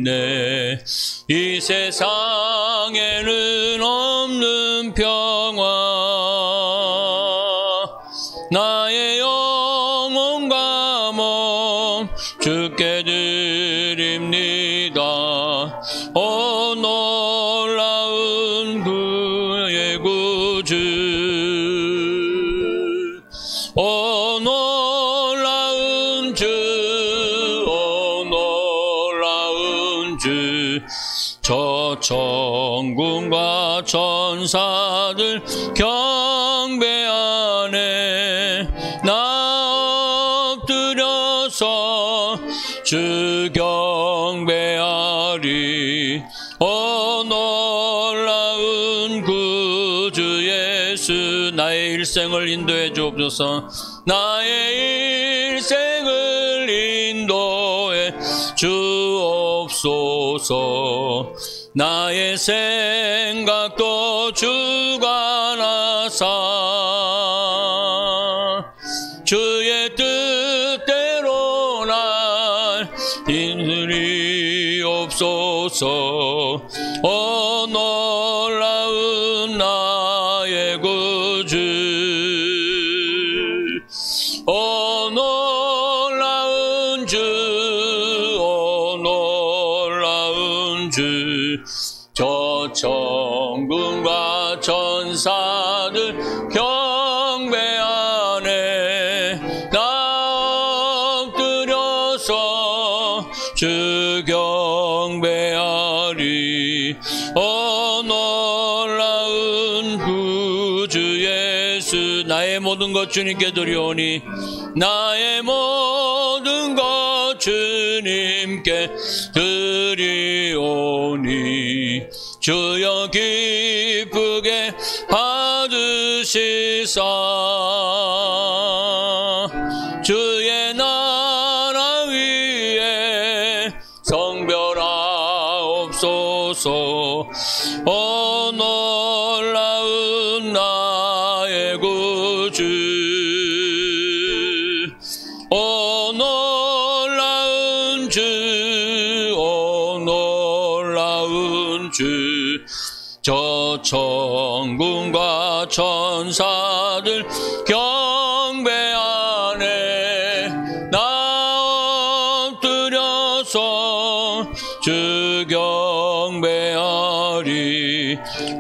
있네. 이 세상에는 없는 평화, 나의 영혼과 몸 주께 드립니다. 오 놀라운 그의 구주, 오 놀라운 주, 오 놀라운 주. 저 천군과 천사들 경배하네. 나 엎드려서 주 경배하리. 오 놀라운 구주 예수, 나의 일생을 인도해 주옵소서. 나의 일생을 인도해 주옵소서. 나의 생각도 주관하사 주의 뜻대로 날 인도리옵소서. 오 놀라운 나의 구주, 오 놀라운 주, 오 놀라운 주. 저 천군과 천사들 경배하네. 나 엎드려서 주 경배하리. 오 놀라운 구주 예수, 나의 모든 것 주님께 드리오니, 나의 모든 것 주님께 드리오니. 주여 기쁘게 받으시사 주의 나라 위에 성별하옵소서. 오 놀라운 나의 구주, 오 놀라운 주, 오 놀라운 주. 저 천군과 천사들 경배하네. 나 엎드려서 주 경배하리.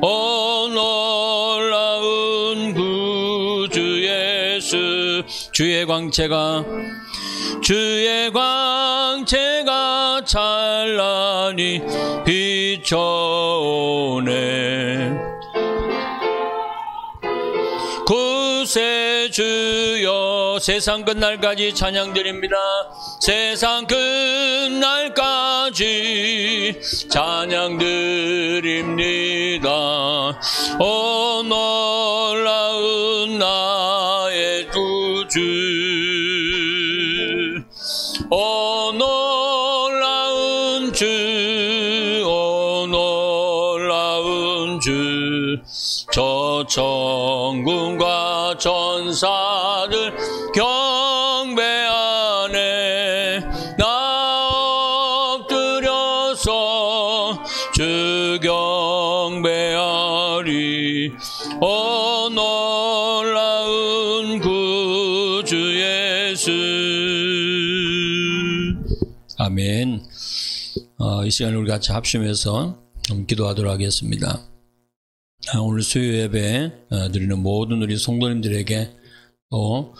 오 놀라운 구주 예수, 주의 광채가 찬란히 비춰오네. 구세주여, 세상 끝날까지 찬양드립니다. 세상 끝날까지 찬양드립니다. 오 놀라운 나의 구주, 오 놀라운 주, 오 놀라운 주. 저 천군과 천사들 경배하네. 나 엎드려서 주 경배하리. 오 놀라운 구주 예수. 아멘. 이 시간에 우리 같이 합심해서 기도하도록 하겠습니다. 오늘 수요 예배 드리는 모든 우리 성도님들에게, 또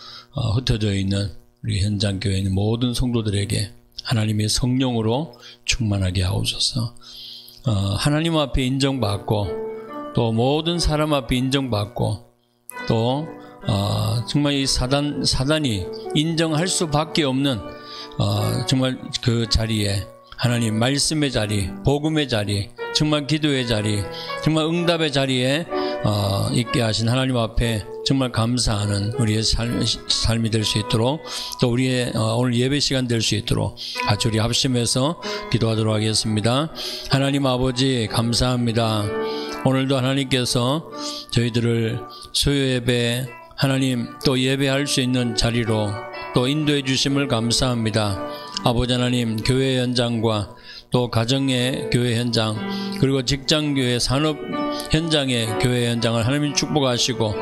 흩어져 있는 우리 현장 교회에 있는 모든 성도들에게 하나님의 성령으로 충만하게 하옵소서. 하나님 앞에 인정받고, 또 모든 사람 앞에 인정받고, 또 정말 이 사단이 인정할 수밖에 없는 정말 그 자리에, 하나님 말씀의 자리, 복음의 자리, 정말 기도의 자리, 정말 응답의 자리에 있게 하신 하나님 앞에 정말 감사하는 우리의 삶이 될 수 있도록, 또 우리의 오늘 예배 시간 될 수 있도록 같이 우리 합심해서 기도하도록 하겠습니다. 하나님 아버지 감사합니다. 오늘도 하나님께서 저희들을 수요 예배, 하나님 또 예배할 수 있는 자리로 또 인도해 주심을 감사합니다. 아버지 하나님, 교회 현장과 또 가정의 교회 현장, 그리고 직장교회 산업 현장의 교회 현장을 하나님이 축복하시고,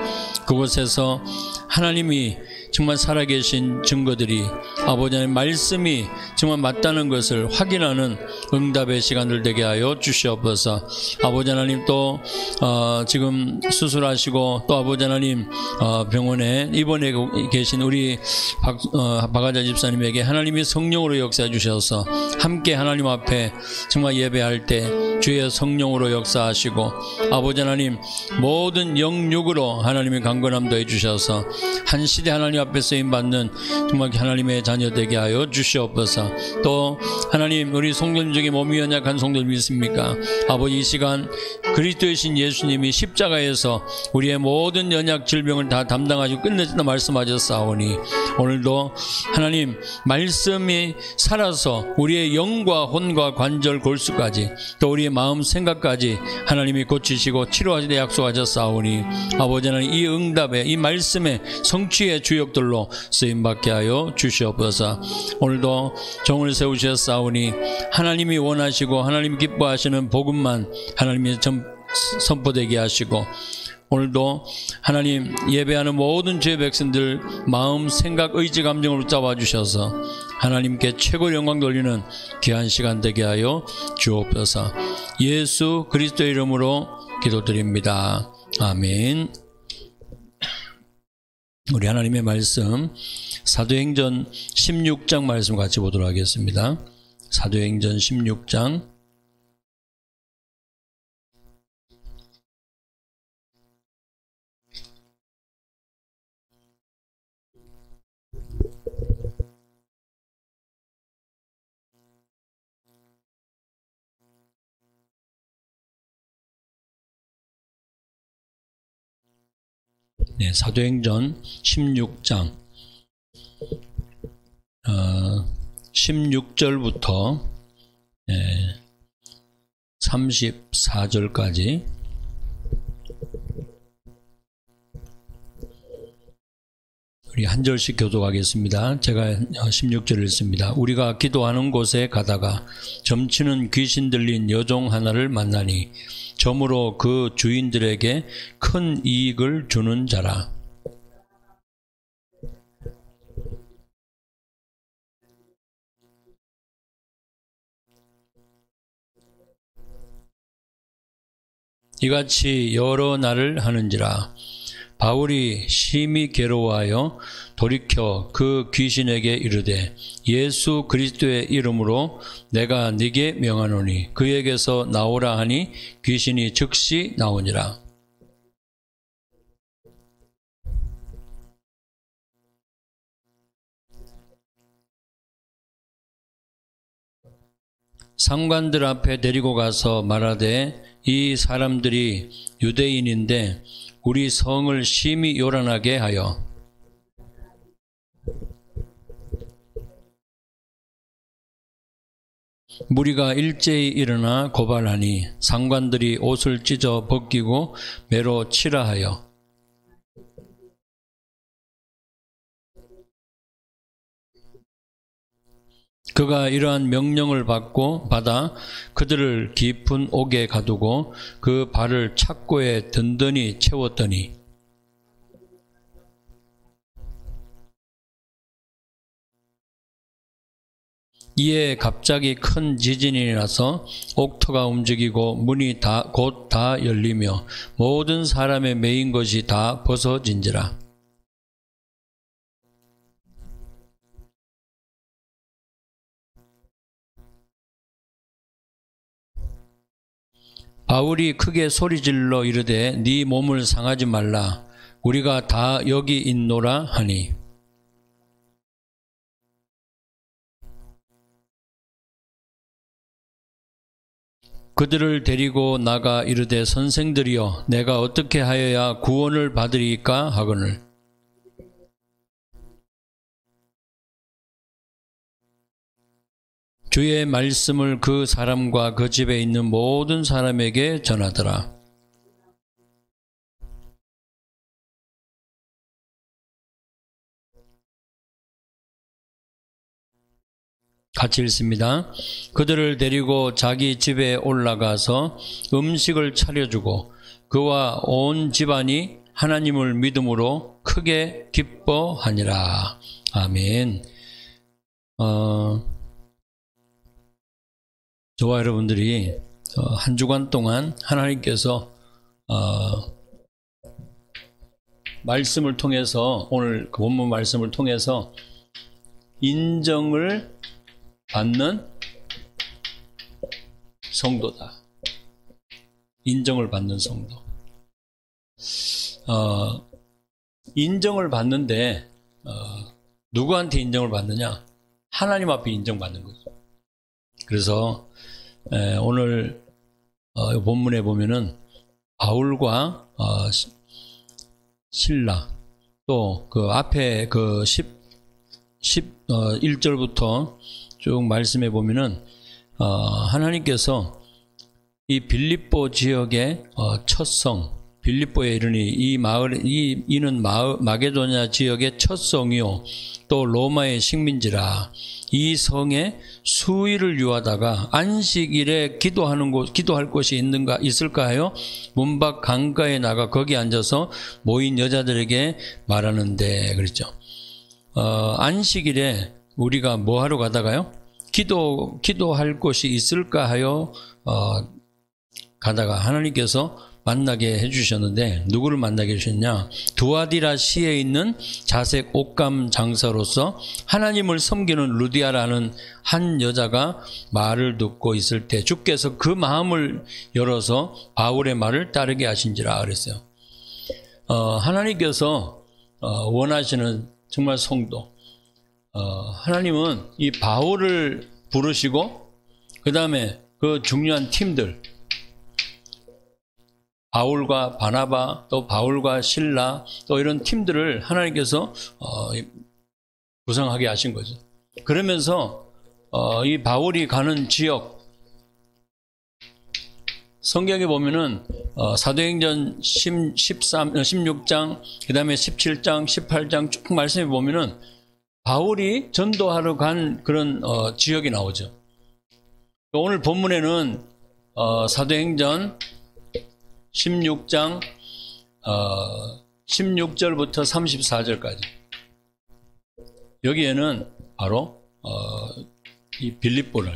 그곳에서 하나님이 정말 살아계신 증거들이, 아버지 하나님 말씀이 정말 맞다는 것을 확인하는 응답의 시간들 되게 하여 주시옵소서. 아버지 하나님, 또 지금 수술하시고 또 아버지 하나님 병원에 입원해 계신 우리 박아자 집사님에게 하나님이 성령으로 역사해 주셔서 함께 하나님 앞에 정말 예배할 때 주의 성령으로 역사하시고, 아버지 하나님 모든 영육으로 하나님의 강건함 더해 주셔서 한 시대 하나님 앞에 쓰임받는 정말 하나님의 자녀 되게 하여 주시옵소서. 또 하나님, 우리 성도님 중에 몸이 연약한 성도님 있습니까? 아버지, 이 시간 그리스도이신 예수님이 십자가에서 우리의 모든 연약 질병을 다 담당하시고 끝내준다 말씀하셨사오니, 오늘도 하나님 말씀이 살아서 우리의 영과 혼과 관절 골수까지 또 우리의 마음 생각까지 하나님이 고치시고 치료하시되 약속하셨사오니, 아버지 하나님 이 응답에, 이 말씀의 성취의 주역들로 쓰임받게 하여 주시옵소서. 오늘도 종을 세우셨사오니 하나님이 원하시고 하나님이 기뻐하시는 복음만 하나님이 선포되게 하시고, 오늘도 하나님 예배하는 모든 주의 백성들 마음, 생각, 의지, 감정을 붙잡아 주셔서 하나님께 최고 영광 돌리는 귀한 시간 되게 하여 주옵소서. 예수 그리스도의 이름으로 기도드립니다. 아멘. 우리 하나님의 말씀 사도행전 16장 말씀 같이 보도록 하겠습니다. 사도행전 16장 사도행전 16장 16절부터 34절까지 우리 한 절씩 교독하겠습니다. 제가 16절을 읽습니다. 우리가 기도하는 곳에 가다가 점치는 귀신 들린 여종 하나를 만나니 점으로 그 주인들에게 큰 이익을 주는 자라. 이같이 여러 날을 하는지라. 바울이 심히 괴로워하여 돌이켜 그 귀신에게 이르되, 예수 그리스도의 이름으로 내가 네게 명하노니 그에게서 나오라 하니 귀신이 즉시 나오니라. 상관들 앞에 데리고 가서 말하되, 이 사람들이 유대인인데 우리 성을 심히 요란하게 하여 무리가 일제히 일어나 고발하니 상관들이 옷을 찢어 벗기고 매로 치라 하여 그가 이러한 명령을 받아 그들을 깊은 옥에 가두고 그 발을 착고에 든든히 채웠더니 이에 갑자기 큰 지진이 나서 옥토가 움직이고 문이 곧 다 열리며 모든 사람의 매인 것이 다 벗어진지라. 바울이 크게 소리질러 이르되, 네 몸을 상하지 말라. 우리가 다 여기 있노라 하니 그들을 데리고 나가 이르되, 선생들이여, 내가 어떻게 하여야 구원을 받으리까 하거늘 주의 말씀을 그 사람과 그 집에 있는 모든 사람에게 전하더라. 같이 읽습니다. 그들을 데리고 자기 집에 올라가서 음식을 차려주고 그와 온 집안이 하나님을 믿음으로 크게 기뻐하니라. 아멘. 저와 여러분들이 한 주간 동안 하나님께서 말씀을 통해서, 오늘 그 본문 말씀을 통해서 인정을 받는 성도다. 인정을 받는 성도. 인정을 받는데 누구한테 인정을 받느냐? 하나님 앞에 인정받는 거죠. 그래서 오늘 본문에 보면은 바울과 실라, 또 그 앞에 그 1절부터 쭉 말씀해 보면은 하나님께서 이 빌립보 지역의 첫 성, 빌립보에 이르니 이는 마게도냐 지역의 첫 성이요 또 로마의 식민지라. 이 성에 수일을 유하다가 안식일에 기도할 곳이 있을까 하여 문밖 강가에 나가 거기 앉아서 모인 여자들에게 말하는데, 그랬죠. 안식일에 우리가 뭐 하러 가다가요? 기도할 곳이 있을까 하여 가다가 하나님께서 만나게 해주셨는데, 누구를 만나게 해주셨냐? 두아디라 시에 있는 자색 옷감 장사로서 하나님을 섬기는 루디아라는 한 여자가 말을 듣고 있을 때 주께서 그 마음을 열어서 바울의 말을 따르게 하신지라 그랬어요. 하나님께서 원하시는 정말 성도, 하나님은 이 바울을 부르시고 그 다음에 그 중요한 팀들, 바울과 바나바, 또 바울과 실라, 또 이런 팀들을 하나님께서 구성하게 하신 거죠. 그러면서 이 바울이 가는 지역, 성경에 보면은 사도행전 16장, 그 다음에 17장, 18장 쭉 말씀해 보면은 바울이 전도하러 간 그런 지역이 나오죠. 오늘 본문에는 사도행전 16장 16절부터 34절까지, 여기에는 바로 이 빌립보죠.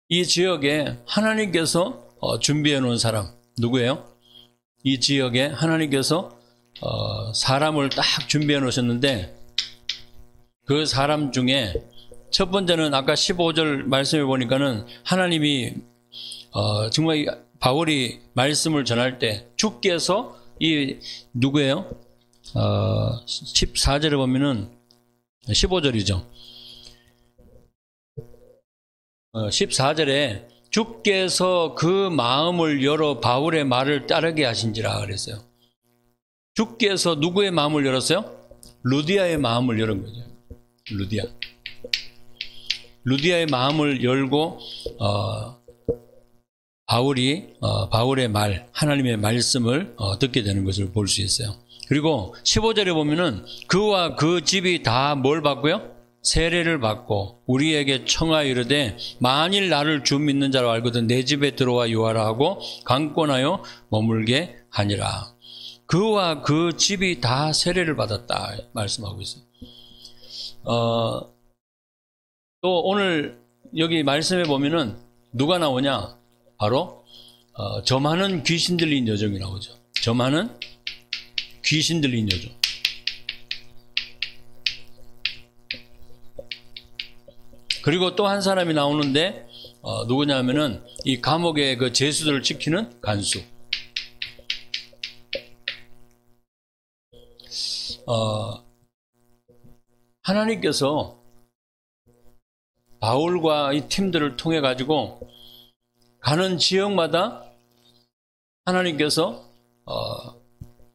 이 지역에 하나님께서 준비해 놓은 사람 누구예요? 이 지역에 하나님께서 사람을 딱 준비해 놓으셨는데, 그 사람 중에 첫 번째는 아까 15절 말씀해 보니까는 하나님이 정말 바울이 말씀을 전할 때 주께서 누구예요? 14절에 보면은 15절이죠. 14절에 주께서 그 마음을 열어 바울의 말을 따르게 하신지라 그랬어요. 주께서 누구의 마음을 열었어요? 루디아의 마음을 열은 거죠. 루디아의 마음을 열고 바울의 말, 하나님의 말씀을 듣게 되는 것을 볼 수 있어요. 그리고 15절에 보면은 그와 그 집이 다 뭘 받고요? 세례를 받고 우리에게 청하여 이르되 만일 나를 주 믿는 자로 알거든 내 집에 들어와 유하라 하고 강권하여 머물게 하니라. 그와 그 집이 다 세례를 받았다 말씀하고 있어요. 또 오늘 여기 말씀해 보면은 누가 나오냐? 바로 점하는 귀신 들린 여종이 나오죠. 점하는 귀신 들린 여종. 그리고 또 한 사람이 나오는데 누구냐면은 이 감옥의 그 죄수들을 지키는 간수. 하나님께서 바울과 이 팀들을 통해 가지고 가는 지역마다 하나님께서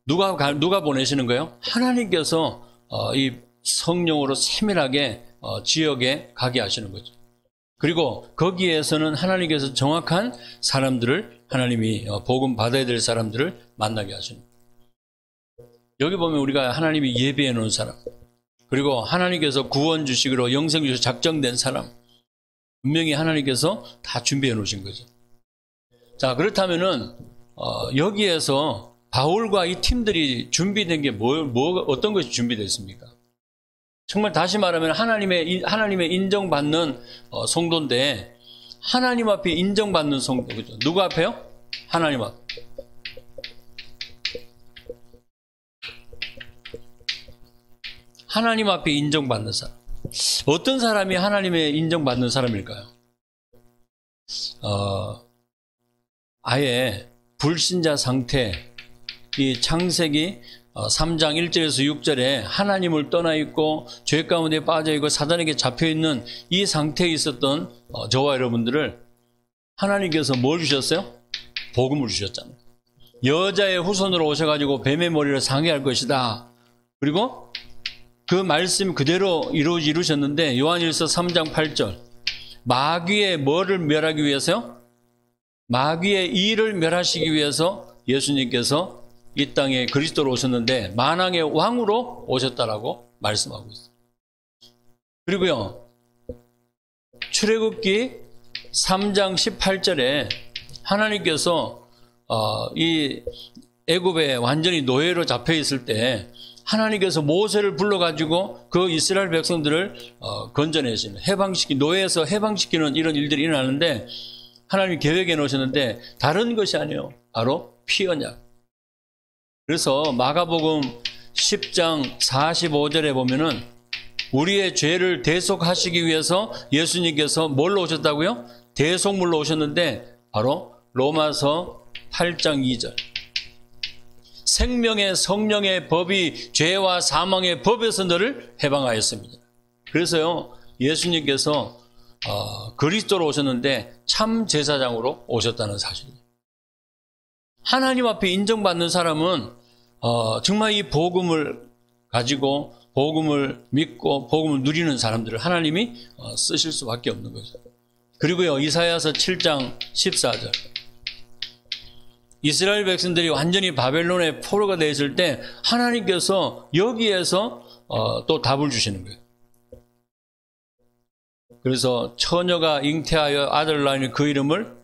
누가 보내시는 거예요? 하나님께서 이 성령으로 세밀하게 지역에 가게 하시는 거죠. 그리고 거기에서는 하나님께서 정확한 사람들을, 하나님이 복음 받아야 될 사람들을 만나게 하시는 거예요. 여기 보면 우리가 하나님이 예비해 놓은 사람, 그리고 하나님께서 구원 주시기로 영생 주시기로 작정된 사람, 분명히 하나님께서 다 준비해 놓으신 거죠. 자, 그렇다면은 여기에서 바울과 이 팀들이 준비된 게 어떤 것이 준비됐습니까? 정말 다시 말하면 하나님의 인정받는 성도인데, 하나님 앞에 인정받는 성도, 그죠? 누구 앞에요? 하나님 앞. 하나님 앞에 인정받는 사람. 어떤 사람이 하나님의 인정받는 사람일까요? 아예 불신자 상태, 이 창세기 3장 1절에서 6절에 하나님을 떠나 있고 죄 가운데 빠져 있고 사단에게 잡혀 있는 이 상태에 있었던 저와 여러분들을 하나님께서 뭘 주셨어요? 복음을 주셨잖아요. 여자의 후손으로 오셔가지고 뱀의 머리를 상해할 것이다. 그리고 그 말씀 그대로 이루셨는데 요한일서 3장 8절, 마귀의 뭐를 멸하기 위해서요? 마귀의 일을 멸하시기 위해서 예수님께서 이 땅에 그리스도로 오셨는데 만왕의 왕으로 오셨다라고 말씀하고 있어요. 그리고요, 출애굽기 3장 18절에 하나님께서 이 애굽에 완전히 노예로 잡혀 있을 때 하나님께서 모세를 불러가지고 그 이스라엘 백성들을 건져내시는, 노예에서 해방시키는 이런 일들이 일어나는데 하나님이 계획해 놓으셨는데 다른 것이 아니에요. 바로 피 언약. 그래서 마가복음 10장 45절에 보면은 우리의 죄를 대속하시기 위해서 예수님께서 뭘로 오셨다고요? 대속물로 오셨는데 바로 로마서 8장 2절. 생명의 성령의 법이 죄와 사망의 법에서 너를 해방하였습니다. 그래서요, 예수님께서 그리스도로 오셨는데 참 제사장으로 오셨다는 사실이에요. 하나님 앞에 인정받는 사람은 정말 이 복음을 가지고 복음을 믿고 복음을 누리는 사람들을 하나님이 쓰실 수밖에 없는 거죠. 그리고요, 이사야서 7장 14절. 이스라엘 백성들이 완전히 바벨론의 포로가 되어 있을 때 하나님께서 여기에서 또 답을 주시는 거예요. 그래서 처녀가 잉태하여 아들을 낳으니 그 이름을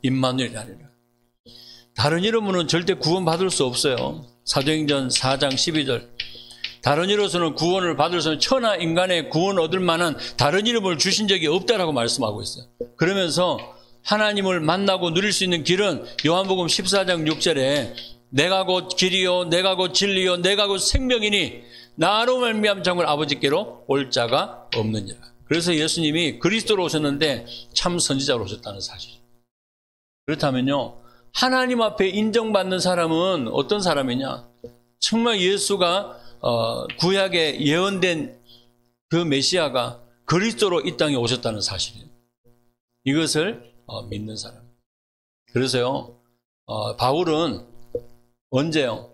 임마누엘이라 하리라. 다른 이름으로는 절대 구원받을 수 없어요. 사도행전 4장 12절. 다른 이름으로는 구원을 받을 수 없는 천하 인간의 구원 얻을 만한 다른 이름을 주신 적이 없다라고 말씀하고 있어요. 그러면서 하나님을 만나고 누릴 수 있는 길은 요한복음 14장 6절에 내가 곧 길이요 내가 곧 진리요 내가 곧 생명이니 나로 말미암 장을 아버지께로 올 자가 없느니라. 그래서 예수님이 그리스도로 오셨는데 참 선지자로 오셨다는 사실. 그렇다면요, 하나님 앞에 인정받는 사람은 어떤 사람이냐? 정말 예수가 구약에 예언된 그 메시아가 그리스도로 이 땅에 오셨다는 사실이에요. 이것을 믿는 사람. 그래서요, 바울은 언제요?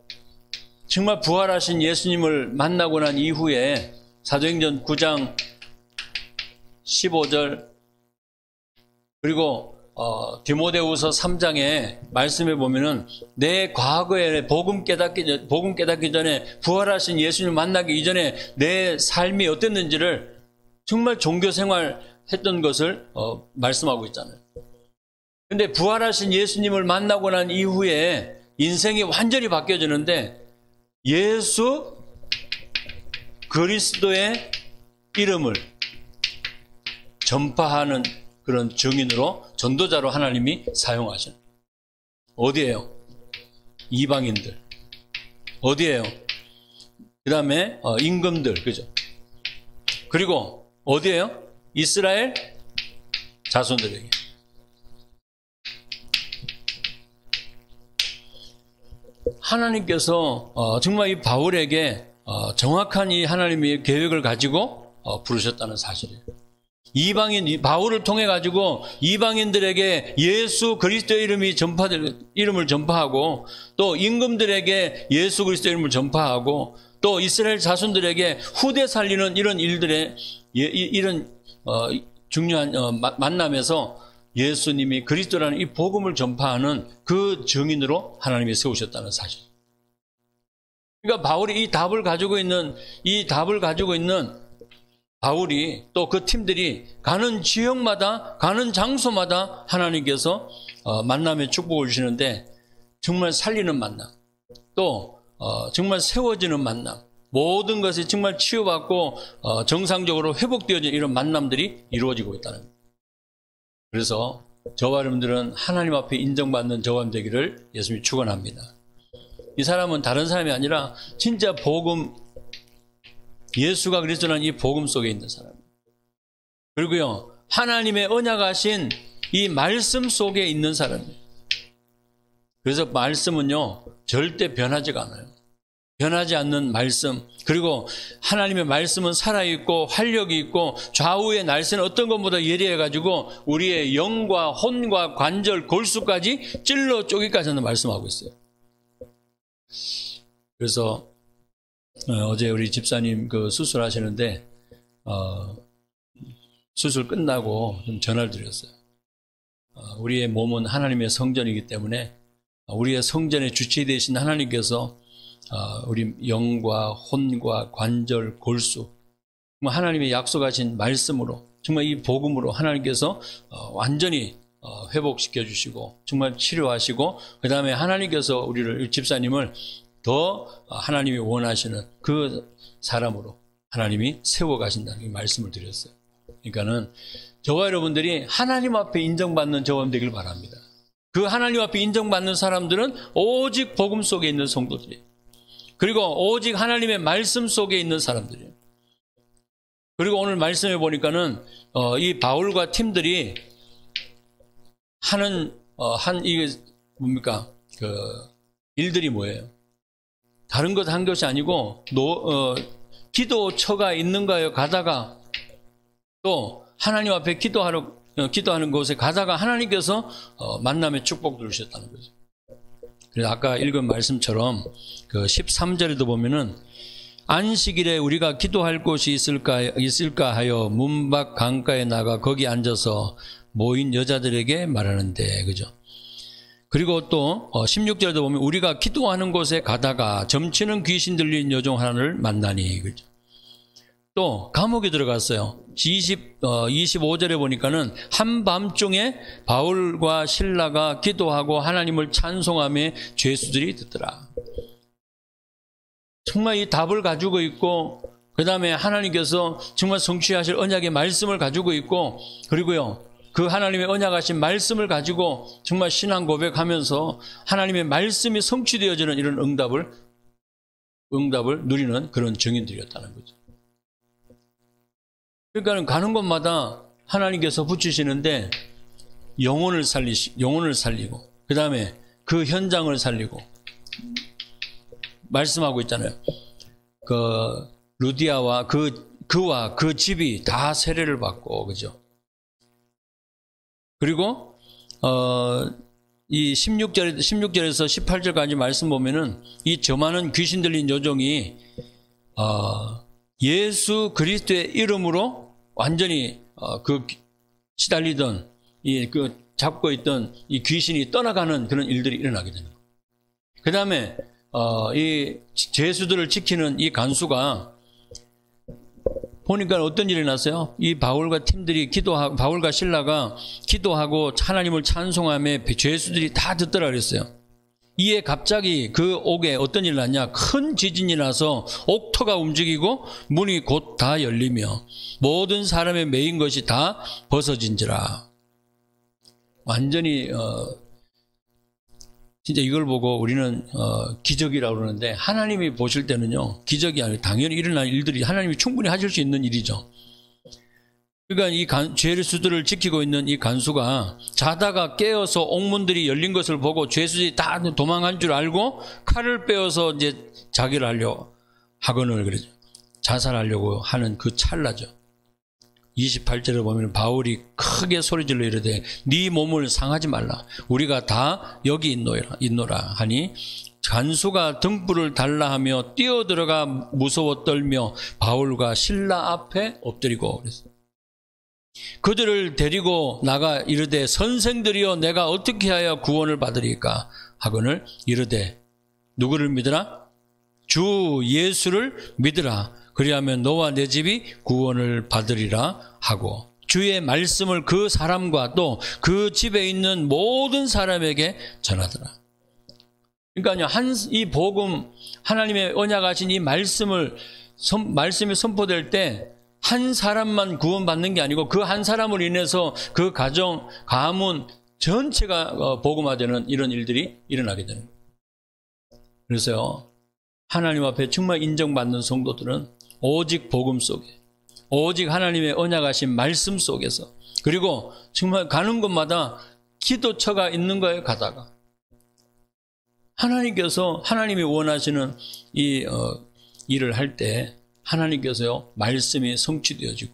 정말 부활하신 예수님을 만나고 난 이후에 사도행전 9장 15절 그리고 디모데후서 3장에 말씀해 보면은 내 과거에 복음 깨닫기 전에 부활하신 예수님을 만나기 이전에 내 삶이 어땠는지를 정말 종교 생활 했던 것을 말씀하고 있잖아요. 근데 부활하신 예수님을 만나고 난 이후에 인생이 완전히 바뀌어지는데 예수 그리스도의 이름을 전파하는 그런 증인으로 전도자로 하나님이 사용하시는. 어디에요? 이방인들. 어디에요? 그 다음에 임금들, 그죠? 그리고 어디에요? 이스라엘 자손들에게. 하나님께서 정말 이 바울에게 정확한 이 하나님의 계획을 가지고 부르셨다는 사실이에요. 바울을 통해 가지고 이방인들에게 예수 그리스도의 이름을 전파하고 또 임금들에게 예수 그리스도의 이름을 전파하고 또 이스라엘 자손들에게 후대 살리는 이런 일들의 이런 중요한 만남에서 예수님이 그리스도라는 이 복음을 전파하는 그 증인으로 하나님이 세우셨다는 사실. 그러니까 바울이 이 답을 가지고 있는 바울이 또 그 팀들이 가는 지역마다 가는 장소마다 하나님께서 만남의 축복을 주시는데 정말 살리는 만남, 또 정말 세워지는 만남, 모든 것이 정말 치유받고 정상적으로 회복되어지는 이런 만남들이 이루어지고 있다는 거예요. 그래서 저와 여러분들은 하나님 앞에 인정받는 저와 되기를 예수님이 축원합니다. 이 사람은 다른 사람이 아니라 진짜 복음, 예수가 그리스도라는 이 복음 속에 있는 사람입니다. 그리고요, 하나님의 언약하신 이 말씀 속에 있는 사람입니다. 그래서 말씀은요, 절대 변하지가 않아요. 변하지 않는 말씀, 그리고 하나님의 말씀은 살아있고 활력이 있고 좌우의 날씨는 어떤 것보다 예리해가지고 우리의 영과 혼과 관절, 골수까지 찔러 쪼기까지 하는 말씀하고 있어요. 그래서 어제 우리 집사님 그 수술하시는데 수술 끝나고 좀 전화를 드렸어요. 우리의 몸은 하나님의 성전이기 때문에 우리의 성전의 주체 되신 하나님께서 우리 영과 혼과 관절, 골수, 하나님의 약속하신 말씀으로, 정말 이 복음으로 하나님께서 완전히 회복시켜 주시고 정말 치료하시고, 그 다음에 하나님께서 우리를, 집사님을 더 하나님이 원하시는 그 사람으로 하나님이 세워가신다는 이 말씀을 드렸어요. 그러니까는 저와 여러분들이 하나님 앞에 인정받는 저와 되길 바랍니다. 그 하나님 앞에 인정받는 사람들은 오직 복음 속에 있는 성도들이에요. 그리고 오직 하나님의 말씀 속에 있는 사람들이에요. 그리고 오늘 말씀해 보니까는 이 바울과 팀들이 하는 이게 뭡니까? 그 일들이 뭐예요? 다른 것 한 것이 아니고 기도처가 있는가요? 가다가 또 하나님 앞에 기도하는 곳에 가다가 하나님께서 만남의 축복을 주셨다는 거죠. 그래서 아까 읽은 말씀처럼 그 13절에도 보면은 안식일에 우리가 기도할 곳이 있을까 하여 문 밖 강가에 나가 거기 앉아서 모인 여자들에게 말하는데, 그죠? 그리고 또 16절에도 보면 우리가 기도하는 곳에 가다가 점치는 귀신 들린 여종 하나를 만나니, 그죠? 또 감옥에 들어갔어요. 25절에 보니까는 한밤중에 바울과 실라가 기도하고 하나님을 찬송하며 죄수들이 듣더라. 정말 이 답을 가지고 있고, 그 다음에 하나님께서 정말 성취하실 언약의 말씀을 가지고 있고, 그리고요, 그 하나님의 언약하신 말씀을 가지고 정말 신앙 고백하면서 하나님의 말씀이 성취되어지는 이런 응답을 누리는 그런 증인들이었다는 거죠. 그러니까 가는 곳마다 하나님께서 붙이시는데 영혼을 살리고, 그 다음에 그 현장을 살리고 말씀하고 있잖아요. 그 루디아와 그와 그 집이 다 세례를 받고, 그죠? 그리고 이 16절에서 18절까지 말씀 보면은 이 저 많은 귀신 들린 여종이 예수 그리스도의 이름으로 완전히 그 시달리던 그 잡고 있던 이 귀신이 떠나가는 그런 일들이 일어나게 되는 거예요. 그 다음에 이 죄수들을 지키는 이 간수가 보니까 어떤 일이 났어요? 이 바울과 팀들이 바울과 실라가 기도하고 하나님을 찬송하며 죄수들이 다 듣더라 그랬어요. 이에 갑자기 그 옥에 어떤 일이 났냐? 큰 지진이 나서 옥토가 움직이고 문이 곧 다 열리며 모든 사람의 매인 것이 다 벗어진지라. 완전히 진짜 이걸 보고 우리는 기적이라고 그러는데, 하나님이 보실 때는요, 기적이 아니고 당연히 일어날 일들이 하나님이 충분히 하실 수 있는 일이죠. 그러니까 이 죄수들을 지키고 있는 이 간수가 자다가 깨어서 옥문들이 열린 것을 보고 죄수들이 다 도망간 줄 알고 칼을 빼어서 이제 자기를 하거늘 그러죠. 자살하려고 하는 그 찰나죠. 28절에 보면 바울이 크게 소리질러 이르되 네 몸을 상하지 말라. 우리가 다 여기 있노라 하니 간수가 등불을 달라 하며 뛰어들어가 무서워 떨며 바울과 실라 앞에 엎드리고 그랬어요. 그들을 데리고 나가 이르되 선생들이여 내가 어떻게 하여 구원을 받으리까 하거늘 이르되 누구를 믿으라? 주 예수를 믿으라. 그리하면 너와 내 집이 구원을 받으리라 하고, 주의 말씀을 그 사람과 또 그 집에 있는 모든 사람에게 전하더라. 그러니까요, 이 복음, 하나님의 언약하신 이 말씀이 선포될 때 한 사람만 구원받는 게 아니고 그 한 사람을 인해서 그 가정, 가문 전체가 복음화되는 이런 일들이 일어나게 되는 거예요. 그래서요, 하나님 앞에 정말 인정받는 성도들은 오직 복음 속에, 오직 하나님의 언약하신 말씀 속에서, 그리고 정말 가는 곳마다 기도처가 있는 거예요. 가다가 하나님께서, 하나님이 원하시는 이 일을 할 때 하나님께서요, 말씀이 성취되어지고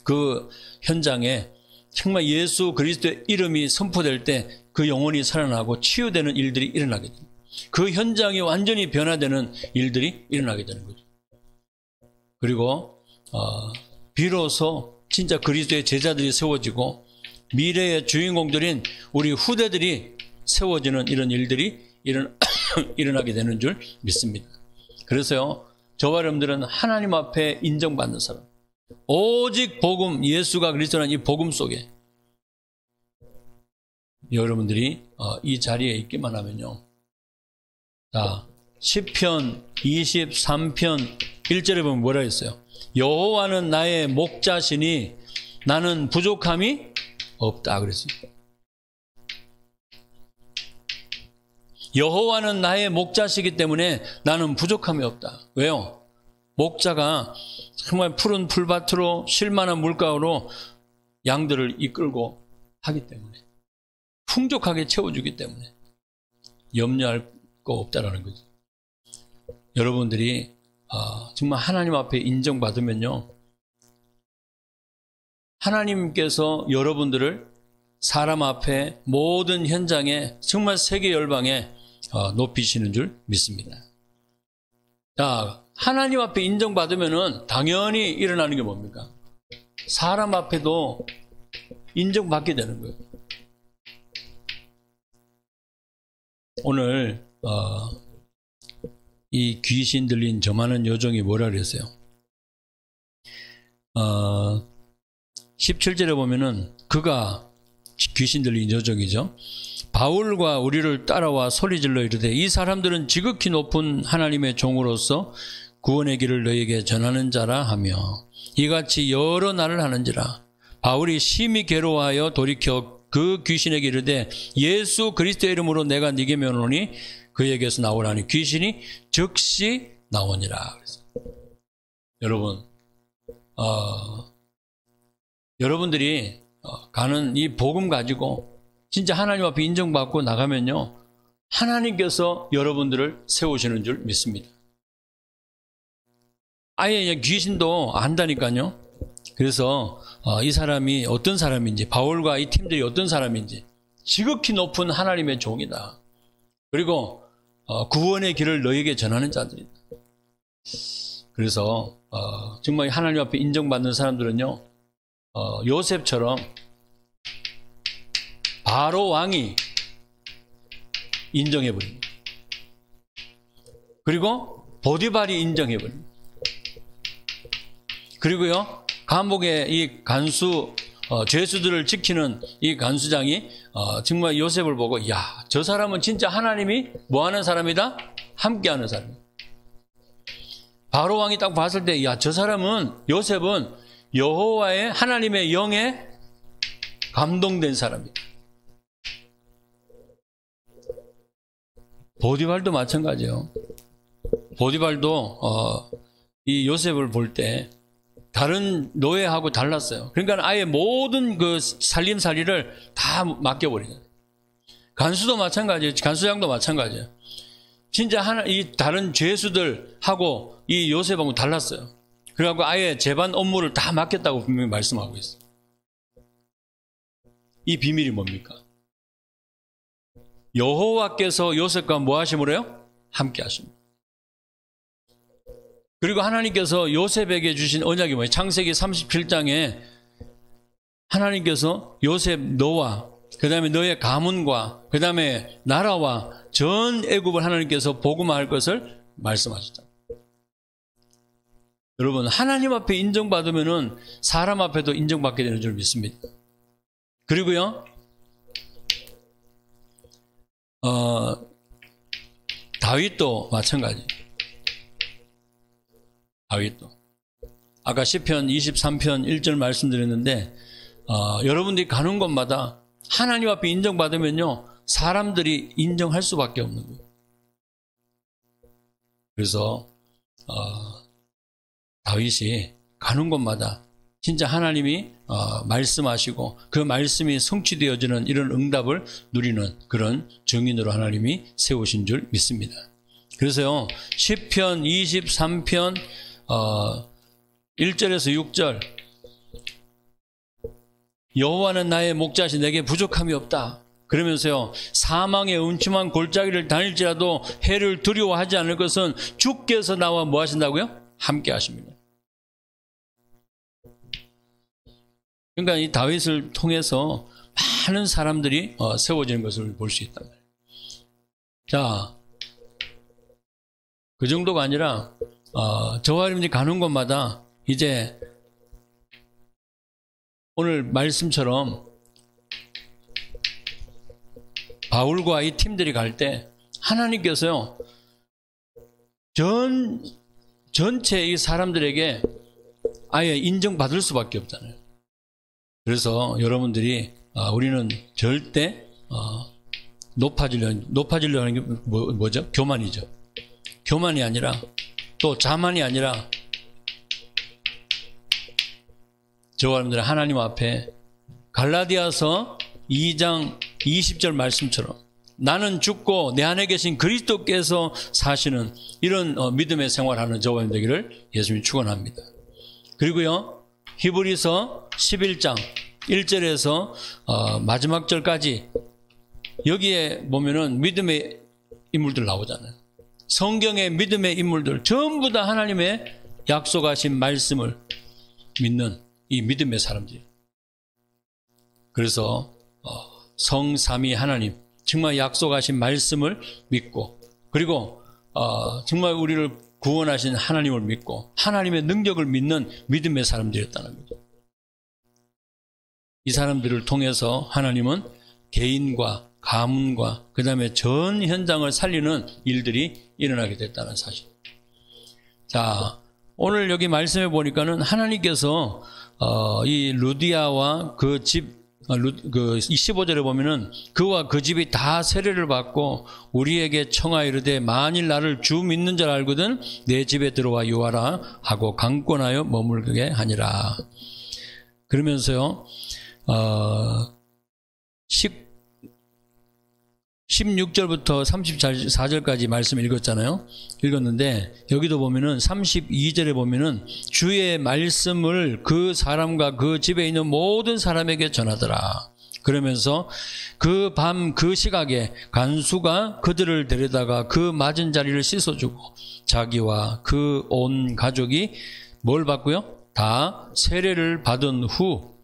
그 현장에 정말 예수 그리스도의 이름이 선포될 때 그 영혼이 살아나고 치유되는 일들이 일어나게 됩니다. 그 현장이 완전히 변화되는 일들이 일어나게 되는 거죠. 그리고 비로소 진짜 그리스도의 제자들이 세워지고 미래의 주인공들인 우리 후대들이 세워지는 이런 일들이 일어나게 되는 줄 믿습니다. 그래서요, 저와 여러분들은 하나님 앞에 인정받는 사람, 오직 복음, 예수가 그리스도라는 이 복음 속에 여러분들이 이 자리에 있기만 하면요, 자, 시편 23편 1절에 보면 뭐라 했어요? 여호와는 나의 목자시니 나는 부족함이 없다 그랬어요. 여호와는 나의 목자시기 때문에 나는 부족함이 없다. 왜요? 목자가 정말 푸른 풀밭으로 쉴만한 물가로 양들을 이끌고 하기 때문에, 풍족하게 채워주기 때문에 염려할 거 없다라는 거죠. 여러분들이 정말 하나님 앞에 인정받으면요, 하나님께서 여러분들을 사람 앞에 모든 현장에 정말 세계 열방에 높이시는 줄 믿습니다. 자, 하나님 앞에 인정받으면은 당연히 일어나는 게 뭡니까? 사람 앞에도 인정받게 되는 거예요. 오늘 이 귀신 들린 저 많은 여종이 뭐라 그랬어요? 17절에 보면은 그가 귀신 들린 여종이죠. 바울과 우리를 따라와 소리질러 이르되 이 사람들은 지극히 높은 하나님의 종으로서 구원의 길을 너에게 전하는 자라 하며 이같이 여러 날을 하는지라. 바울이 심히 괴로워하여 돌이켜 그 귀신에게 이르되 예수 그리스도의 이름으로 내가 네게 명하노니 그에게서 나오라니 귀신이 즉시 나오니라. 여러분, 여러분들이 가는 이 복음 가지고 진짜 하나님 앞에 인정받고 나가면요, 하나님께서 여러분들을 세우시는 줄 믿습니다. 아예 귀신도 안다니까요. 그래서 이 사람이 어떤 사람인지, 바울과 이 팀들이 어떤 사람인지, 지극히 높은 하나님의 종이다. 그리고 구원의 길을 너에게 전하는 자들이다. 그래서 정말 하나님 앞에 인정받는 사람들은요, 요셉처럼 바로 왕이 인정해버립니다. 그리고 보디발이 인정해버립니다. 그리고요, 감옥의 이 간수, 죄수들을 지키는 이 간수장이 정말 요셉을 보고, 야, 저 사람은 진짜 하나님이 뭐 하는 사람이다? 함께 하는 사람이다. 바로 왕이 딱 봤을 때, 야, 저 사람은, 요셉은 여호와의 하나님의 영에 감동된 사람이다. 보디발도 마찬가지예요. 보디발도 이 요셉을 볼 때 다른 노예하고 달랐어요. 그러니까 아예 모든 그 살림살이를 다 맡겨버리잖아요. 간수도 마찬가지예요. 간수장도 마찬가지예요. 진짜 이 다른 죄수들하고 이 요셉하고 달랐어요. 그래갖고 아예 재반 업무를 다 맡겼다고 분명히 말씀하고 있어요. 이 비밀이 뭡니까? 여호와께서 요셉과 뭐 하심으로요? 함께 하십니다. 그리고 하나님께서 요셉에게 주신 언약이 뭐예요? 창세기 37장에 하나님께서 요셉 너와 그 다음에 너의 가문과 그 다음에 나라와 전 애굽을 하나님께서 복음화할 것을 말씀하셨잖아요. 여러분, 하나님 앞에 인정받으면은 사람 앞에도 인정받게 되는 줄 믿습니다. 그리고요, 다윗도 마찬가지. 다윗도. 아까 시편 23편 1절 말씀드렸는데, 여러분들이 가는 곳마다 하나님 앞에 인정받으면요, 사람들이 인정할 수밖에 없는 거예요. 그래서, 다윗이 가는 곳마다 진짜 하나님이 말씀하시고 그 말씀이 성취되어지는 이런 응답을 누리는 그런 증인으로 하나님이 세우신 줄 믿습니다. 그래서요, 시편 23편 1절에서 6절, 여호와는 나의 목자시 내게 부족함이 없다. 그러면서요, 사망의 음침한 골짜기를 다닐지라도 해를 두려워하지 않을 것은 주께서 나와 뭐 하신다고요? 함께 하십니다. 그러니까 이 다윗을 통해서 많은 사람들이 세워지는 것을 볼 수 있다. 자, 그 정도가 아니라 저와 여러분이 가는 곳마다 이제 오늘 말씀처럼 바울과 이 팀들이 갈 때 하나님께서요, 전체 이 사람들에게 아예 인정받을 수밖에 없잖아요. 그래서 여러분들이 우리는 절대 높아지려고 하는 게 뭐죠? 교만이죠. 교만이 아니라, 또 자만이 아니라, 저와 여러분들 하나님 앞에 갈라디아서 2장 20절 말씀처럼 나는 죽고 내 안에 계신 그리스도께서 사시는 이런 믿음의 생활하는 저와 여러분 되기를 예수님이 축원합니다. 그리고요, 히브리서 11장 1절에서 마지막 절까지 여기에 보면은 믿음의 인물들 나오잖아요. 성경의 믿음의 인물들 전부 다 하나님의 약속하신 말씀을 믿는 이 믿음의 사람들이에요. 그래서 성삼위 하나님 정말 약속하신 말씀을 믿고, 그리고 정말 우리를 구원하신 하나님을 믿고 하나님의 능력을 믿는 믿음의 사람들이었다는 거죠. 이 사람들을 통해서 하나님은 개인과 가문과 그 다음에 전 현장을 살리는 일들이 일어나게 됐다는 사실. 자, 오늘 여기 말씀해 보니까는 하나님께서 이 루디아와 그 집, 그 15절에 보면은 그와 그 집이 다 세례를 받고 우리에게 청하이르되 만일 나를 주 믿는 줄 알거든 내 집에 들어와 유하라 하고 강권하여 머물게 하니라. 그러면서요, 16절부터 34절까지 말씀 읽었는데 여기도 보면은 32절에 보면은 주의 말씀을 그 사람과 그 집에 있는 모든 사람에게 전하더라. 그러면서 그 밤 그 시각에 간수가 그들을 데려다가 그 맞은 자리를 씻어주고 자기와 그 온 가족이 뭘 받고요? 다 세례를 받은 후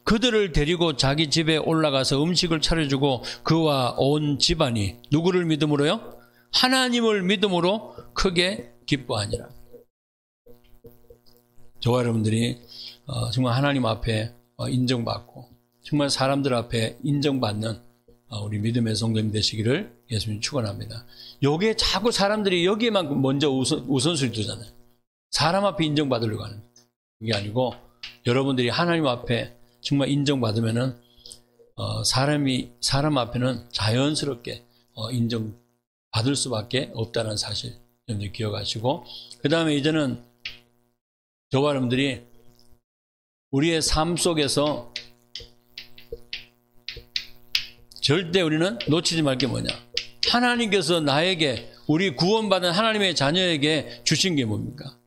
그들을 데리고 자기 집에 올라가서 음식을 차려주고 그와 온 집안이 누구를 믿음으로요? 하나님을 믿음으로 크게 기뻐하니라. 저와 여러분들이 정말 하나님 앞에 인정받고 정말 사람들 앞에 인정받는 우리 믿음의 성도님 되시기를 예수님 축원합니다. 요게 자꾸 사람들이 여기에만 먼저 우선순위 두잖아요. 사람 앞에 인정받으려고 하는 거예요. 그게 아니고 여러분들이 하나님 앞에 정말 인정받으면은 사람 앞에는 자연스럽게 인정받을 수밖에 없다는 사실 여러분들 기억하시고, 그 다음에 이제는 저와 여러분들이 우리의 삶 속에서 절대 우리는 놓치지 말 게 뭐냐? 하나님께서 나에게, 우리 구원받은 하나님의 자녀에게 주신 게 뭡니까?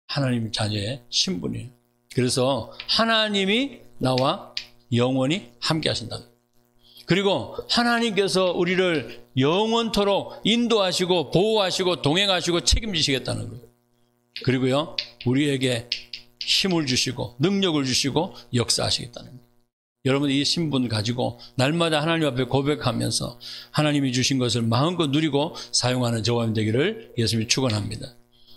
하나님 자녀의 신분이에요. 그래서 하나님이 나와 영원히 함께 하신다. 그리고 하나님께서 우리를 영원토록 인도하시고 보호하시고 동행하시고 책임지시겠다는 거예요. 그리고요, 우리에게 힘을 주시고 능력을 주시고 역사하시겠다는 거예요. 여러분 이 신분 가지고 날마다 하나님 앞에 고백하면서 하나님이 주신 것을 마음껏 누리고 사용하는 저와 되기를 예수님이 축원합니다.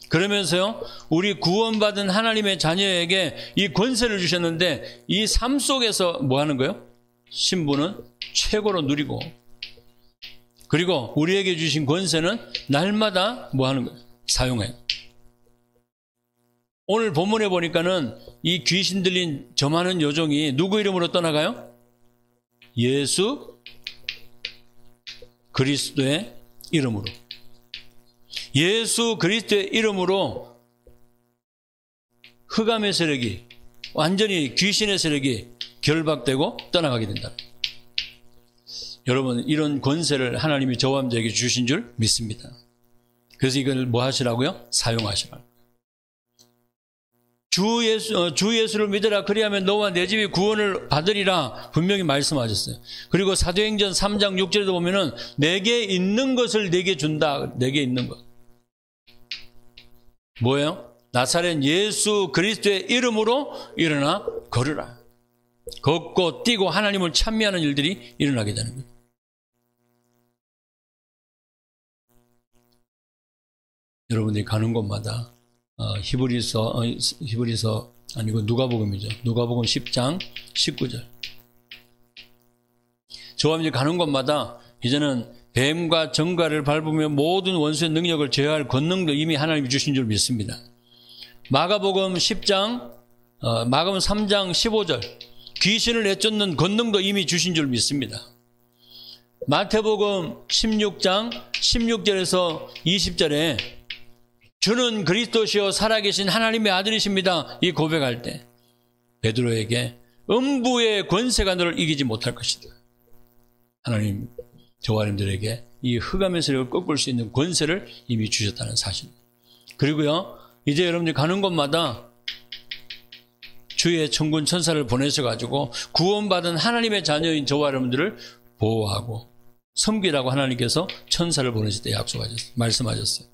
그러면서요, 우리 구원받은 하나님의 자녀에게 이 권세를 주셨는데 이 삶 속에서 뭐 하는 거예요? 신분은 최고로 누리고, 그리고 우리에게 주신 권세는 날마다 뭐 하는 거예요? 사용해요. 오늘 본문에 보니까는 이 귀신 들린 저 많은 여종이 누구 이름으로 떠나가요? 예수 그리스도의 이름으로. 예수 그리스도의 이름으로 흑암의 세력이, 완전히 귀신의 세력이 결박되고 떠나가게 된다. 여러분, 이런 권세를 하나님이 저와 여러분에게 주신 줄 믿습니다. 그래서 이걸 뭐 하시라고요? 사용하시라고. 주 예수를 믿으라, 그리하면 너와 내 집이 구원을 받으리라 분명히 말씀하셨어요. 그리고 사도행전 3장 6절에도 보면은 내게 있는 것을 내게 준다. 내게 있는 것 뭐예요? 나사렛 예수 그리스도의 이름으로 일어나 걸으라. 걷고 뛰고 하나님을 찬미하는 일들이 일어나게 되는 거예요. 여러분들이 가는 곳마다 히브리서 아니고 누가복음이죠. 누가복음 10장 19절. 저와 이제 가는 곳마다 이제는 뱀과 정갈을 밟으며 모든 원수의 능력을 제어할 권능도 이미 하나님이 주신 줄 믿습니다. 마가복음 10장, 마가복음 3장 15절. 귀신을 내쫓는 권능도 이미 주신 줄 믿습니다. 마태복음 16장 16절에서 20절에 주는 그리스도시요 살아계신 하나님의 아들이십니다. 이 고백할 때 베드로에게 음부의 권세가 너를 이기지 못할 것이다. 하나님, 저와 여러분들에게 이 흑암의 세력을 꺾을 수 있는 권세를 이미 주셨다는 사실. 그리고요, 이제 여러분들이 가는 곳마다 주의 천군 천사를 보내셔가지고 구원받은 하나님의 자녀인 저와 여러분들을 보호하고 섬기라고 하나님께서 천사를 보내실 때 약속하셨어요. 말씀하셨어요.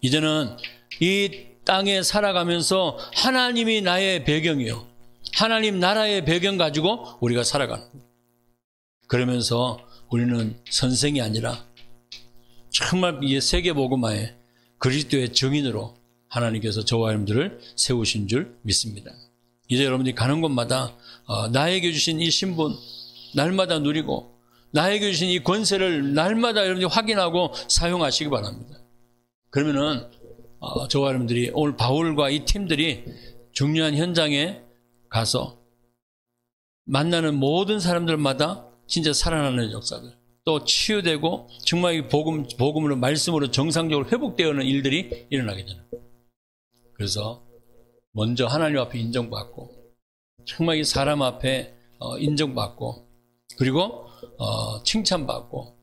이제는 이 땅에 살아가면서 하나님이 나의 배경이요, 하나님 나라의 배경 가지고 우리가 살아가는 거예요. 그러면서 우리는 선생이 아니라 정말 이 세계복음화의 그리스도의 증인으로 하나님께서 저와 여러분들을 세우신 줄 믿습니다. 이제 여러분들이 가는 곳마다 나에게 주신 이 신분 날마다 누리고 나에게 주신 이 권세를 날마다 여러분들이 확인하고 사용하시기 바랍니다. 그러면은 저와 여러분들이 오늘 바울과 이 팀들이 중요한 현장에 가서 만나는 모든 사람들마다 진짜 살아나는 역사들, 또 치유되고 정말 이 복음으로 말씀으로 정상적으로 회복되어오는 일들이 일어나게 되는 거예요. 그래서 먼저 하나님 앞에 인정받고 정말 이 사람 앞에 인정받고 그리고 칭찬받고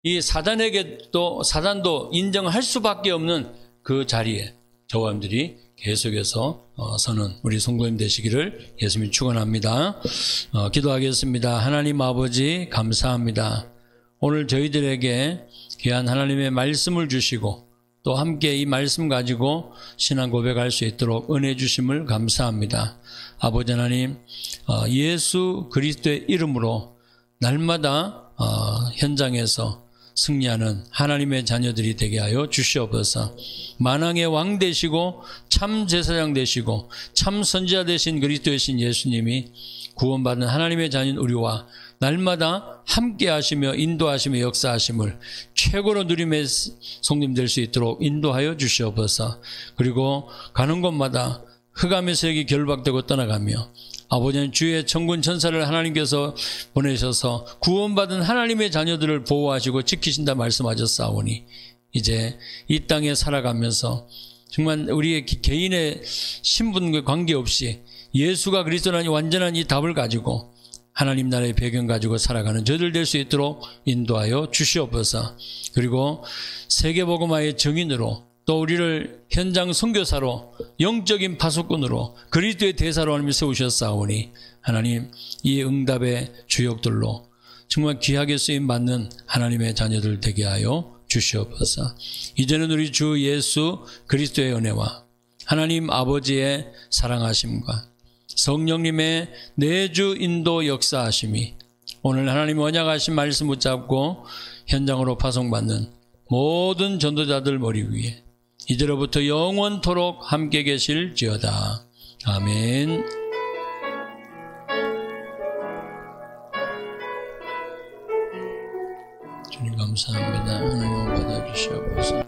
이 사단도 인정할 수밖에 없는 그 자리에 저와 여러분들이 계속해서 서는 우리 성도님 되시기를 예수님이 축원합니다. 기도하겠습니다. 하나님 아버지 감사합니다. 오늘 저희들에게 귀한 하나님의 말씀을 주시고 또 함께 이 말씀 가지고 신앙 고백할 수 있도록 은혜 주심을 감사합니다. 아버지 하나님, 예수 그리스도의 이름으로 날마다 현장에서 승리하는 하나님의 자녀들이 되게 하여 주시옵소서. 만왕의 왕 되시고 참 제사장 되시고 참 선지자 되신 그리스도의 신 예수님이 구원받은 하나님의 자녀인 우리와 날마다 함께 하시며 인도하시며 역사하심을 최고로 누림의 성님 될 수 있도록 인도하여 주시옵소서. 그리고 가는 곳마다 흑암의 세력이 결박되고 떠나가며 아버지는 주의 천군 천사를 하나님께서 보내셔서 구원받은 하나님의 자녀들을 보호하시고 지키신다 말씀하셨사오니 이제 이 땅에 살아가면서 정말 우리의 개인의 신분과 관계없이 예수가 그리스도라는 완전한 이 답을 가지고 하나님 나라의 배경 가지고 살아가는 저들 될 수 있도록 인도하여 주시옵소서. 그리고 세계복음화의 증인으로 또 우리를 현장 선교사로 영적인 파수꾼으로 그리스도의 대사로 하나님 세우셨사오니 하나님 이 응답의 주역들로 정말 귀하게 쓰임받는 하나님의 자녀들 되게 하여 주시옵소서. 이제는 우리 주 예수 그리스도의 은혜와 하나님 아버지의 사랑하심과 성령님의 내주 인도 역사하심이 오늘 하나님 언약하신 말씀 붙잡고 현장으로 파송받는 모든 전도자들 머리 위에 이제로부터 영원토록 함께 계실지어다. 아멘. 주님 감사합니다. 하나님 받아주시옵소서.